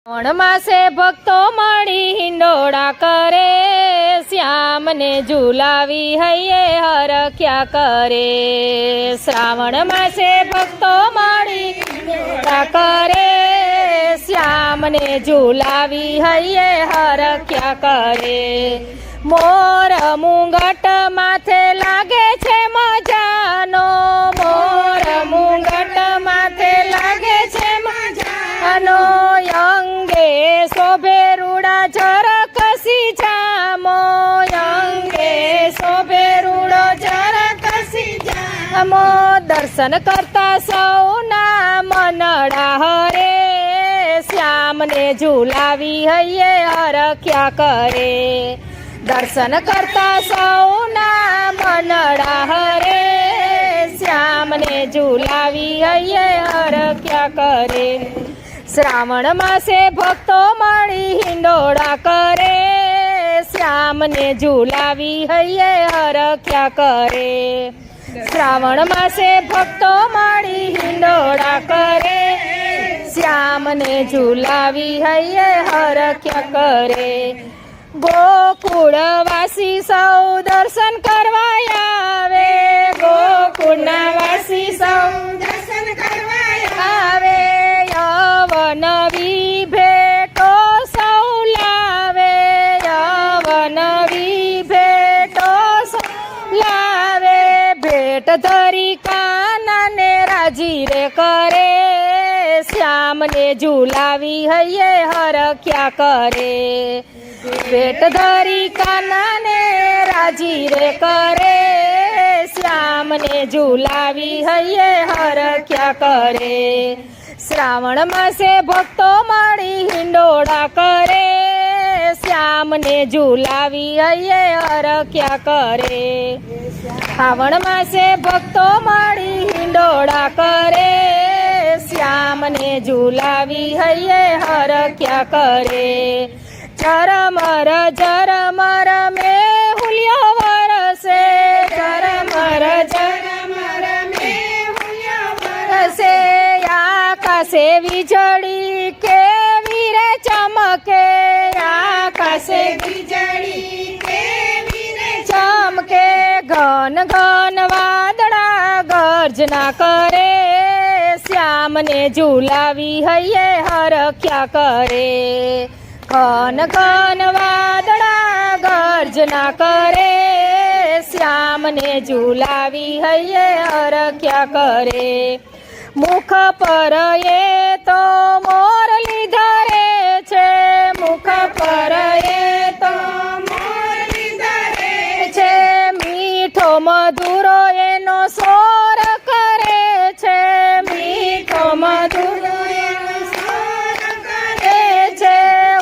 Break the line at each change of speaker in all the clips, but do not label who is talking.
શ્રાવણ માસે ભક્તો મળી હિંડોળા કરે, શ્યામને ઝુલાવી હૈયે હરખ્યા કરે. શ્રાવણ માસે ભક્તો મળી હિંડોળા કરે, શ્યામને ઝુલાવી હૈયે હરખ્યા કરે. મોર મુંગટ માથે લાગે છે મજાનો, મોર મુંગટ માથે લાગે છે મજાનો. અંગે શોભે રૂડા ઝરકસી જામો, અંગે શોભે રૂડો ઝરકસી જામો. દર્શન કરતા સૌના મનડા હરે, શ્યામને ઝુલાવી હૈયે હરખ્યા કરે. દર્શન કરતા સૌના મનડા હરે, શ્યામને ઝુલાવી હૈયે હરખ્યા કરે. શ્રાવણ માસે ભક્તો મળી હિંડોળા કરે, શ્યામને ઝુલાવી હૈયે હરખ્યા કરે. શ્રાવણ માસે ભક્તો મળી હિંડોળા કરે, શ્યામને ઝુલાવી હૈયે હરખ્યા કરે. ગોકુળવાસી સૌ દર્શન કરવા આવે, ગોકુળના વાસી સૌ દર્શન કરવા આવે. નવી ભેટો સૌ લાવે, નવી ભેટો સૌ લાવે. ભેટ ધરી કાનાને રાજી રે કરે, શ્યામને ઝુલાવી હૈયે હરખ્યા કરે. ભેટ ધરી કાનાને રાજી રે કરે, શ્યામને ઝુલાવી હૈયે હરખ્યા કરે. શ્રાવણ માસે ભક્તો મળી હિંડોળા કરે, શ્યામને ઝુલાવી હૈયે હરખ્યા કરે. શ્રાવણ માસે ભક્તો મળી હિંડોળા કરે, શ્યામને ઝુલાવી હૈયે હરખ્યા કરે. ઝરમર ઝરમર મેહુલ્યો વરસે, ઝરમર ઝરમર મેહુલ્યો વરસે. આકાશે વીજળી કેવી રે ચમકે, આકાશે વીજળી કેવી રે ચમકે. ઘન ઘન વાદળા ગર્જના કરે, શ્યામને ઝુલાવી હૈયે હરખ્યા કરે. ઘન ઘન વાદળા ગર્જના કરે, શ્યામને ઝુલાવી હૈયે હરખ્યા કરે. મુખ પર એ તો મોરલી ધરે છે, મુખ પર એ તો મોરલી ધરે છે. મીઠો મધુરો એનો સ્વર કરે છે, મીઠો મધુરો એનો સ્વર કરે છે.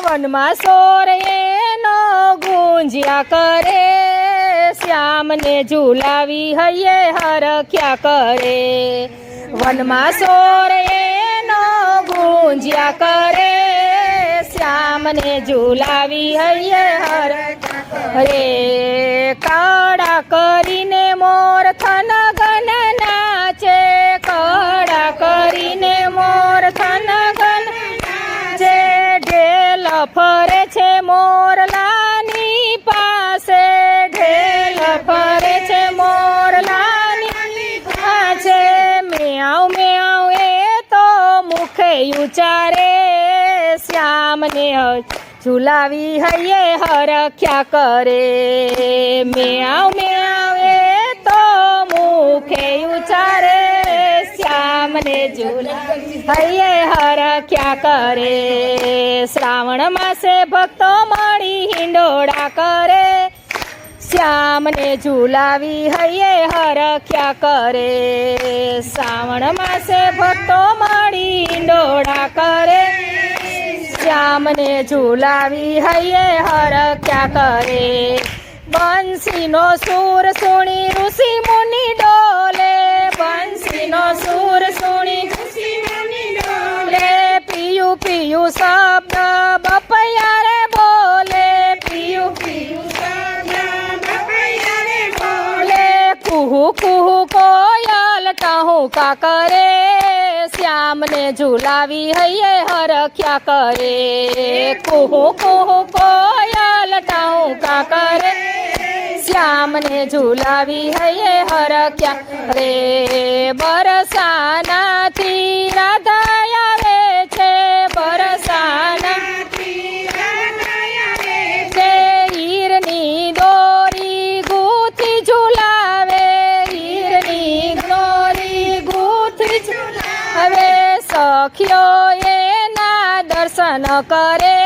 વનમાં સોર એનો ગુંજ્યા કરે, શ્યામને ઝુલાવી હૈયે હરખ્યા કરે. વનમાં સોર એનો ગુંજ્યા કરે, શ્યામને ઝુલાવી હૈયે હરખ્યા કરે. કડા કરીને મોર થન ગન નાચે, કડા કરીને મોર થન ગન નાચે. ઢેલ ફરે છે મોરલાની પાસે, ઢેલ ફરે છે મોરલાની પાસે. મેયાવ મેયાવ એ તો મુખે ઉચ્ચારે, શ્યામને ઝુલાવી હૈયે હરખ્યા કરે. મેયાવ મેયાવ એ તો મુખે ઉચ્ચારે, શ્યામને ઝુલાવી હૈયે હરખ્યા કરે. શ્રાવણ માસે ભક્તો મળી હિંડોળા કરે, શ્યામને ઝુલાવી હૈયે હરખ્યા કરે. શ્રાવણ માસે ભક્તો મળી હિંડોળા કરે, શ્યામને ઝુલાવી હૈયે હરખ્યા કરે. બંસીનો સૂર સુણી ઋષિ મુનિ ડોલે, બંસીનો સૂર સુણી ઋષિ મુનિ ડોલે. પિયું પિયું શબ્દ બપૈયા રે બોલે, પિયું પિયું શબ્દ બપૈયા રે બોલે. કુહુ કુહુ કોયલ ટહુકા કરે, શ્યામને શ્યામને ઝુલાવી હૈયે હરખ્યા કરે કુહુ કુહુ કોયલ ટાઉકા કરે શ્યામને ઝુલાવી હૈયે હરખ્યા રે બરસાનાથી રાધા આવે છે બરસાનાથી હીરની દોરી ગૂંથી ઝુલાવે હીરની દોરી ગૂંથી ઝુલાવે સખીઓ એના દર્શન કરે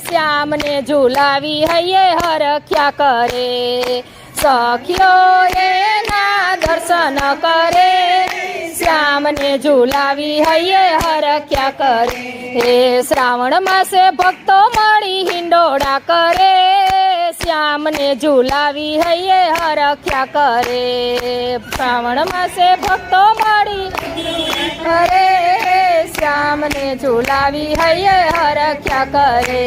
શ્યામને ઝુલાવી હૈયે હરખ્યા કરે સખીઓ એના દર્શન કરે શ્યામને ઝુલાવી હૈયે હરખ્યા કરે હે શ્રાવણ માસે ભક્તો મળી હિંડોળા કરે શ્યામને ઝુલાવી હૈયે હરખ્યા કરે શ્રાવણ માસે ભક્તો મળી કરે શ્યામને ઝુલાવી હૈયે હરખ્યા કરે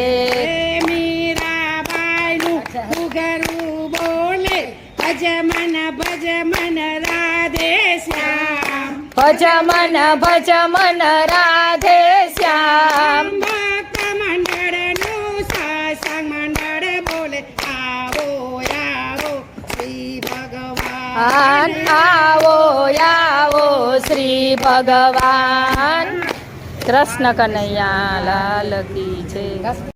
મીરાબાઈનું ઘૂઘરું બોલે ભજમન ભજમન રાધે શ્યામ
ભજમન ભજમન રાધે શ્યામ
ભક્ત મંડળનું સત્સંગ મંડળ બોલે આવો આવો શ્રી ભગવાન
આવો આવો શ્રી ભગવાન કૃષ્ણ કનૈયા લાલ કી જય